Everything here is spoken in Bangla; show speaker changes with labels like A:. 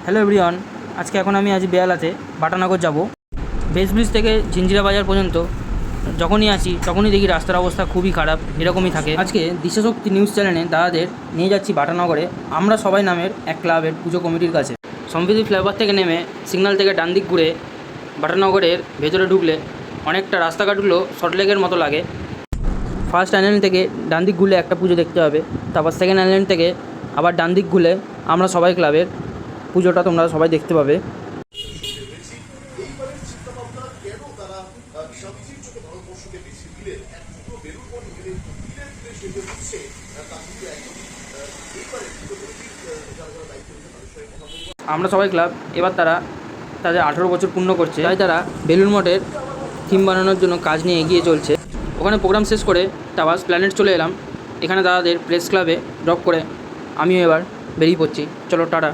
A: হ্যালো এভরিওয়ান, এখন আমি বেয়ালাতে বাটানগর যাব। বেস ব্রিজ থেকে ঝিঞ্জিরা বাজার পর্যন্ত যখনই আসি তখনই দেখি রাস্তার অবস্থা খুবই খারাপ, এরকমই থাকে। আজকে দিশাশক্তি নিউজ চ্যানেলে দাদাদের নিয়ে যাচ্ছি বাটানগরে আমরা সবাই নামের এক ক্লাবের পুজো কমিটির কাছে। সম্প্রীতি ফ্লাইওভার থেকে নেমে সিগন্যাল থেকে ডান দিক ঘুরে বাটানগরের ভেতরে ঢুকলে অনেকটা রাস্তাঘাটগুলো শর্টলেগের মতো লাগে। ফার্স্ট আইল্যান্ড থেকে ডান দিক ঘুরলে একটা পুজো দেখতে হবে, তারপর সেকেন্ড আইল্যান্ড থেকে আবার ডান দিক ঘুরলে আমরা সবাই ক্লাবের পুজোটা তোমরা সবাই দেখতে পাবে। আমরা সবাই ক্লাব এবার তাদের 18 বছর পূর্ণ করছে, তাই তারা বেলুড় মঠের থিম বানানোর জন্য কাজ নিয়ে এগিয়ে চলছে। ওখানে প্রোগ্রাম শেষ করে টাওয়ার প্ল্যানেট চলে এলাম। এখানে দাদাদের প্রেস ক্লাবে ড্রপ করে আমিও এবার বেরিয়ে পড়ছি। চলো টাটা।